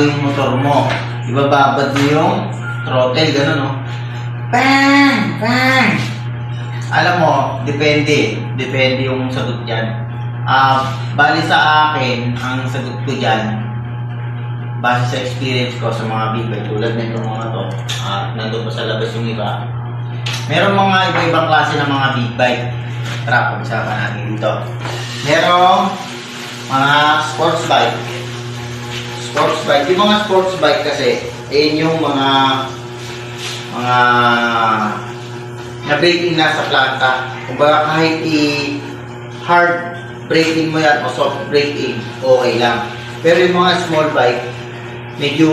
yung motor mo. Ibababad mo yung throttle, gano'n, no? Bang! Bang! Alam mo, depende. Depende yung sagot dyan. Bali sa akin, ang sagot ko dyan, base sa experience ko sa mga big bike, tulad nito mga to, nandun pa sa labas yung iba. Meron mga iba-ibang klase ng mga big bike. Tara, pag-usapan natin dito. Merong mga sports bike. Sports bike. Yung mga sports bike kasi, yung mga na-braking na sa planta. Kumbaga kahit hard braking mo yan o soft braking, okay lang. Pero yung mga small bike, medyo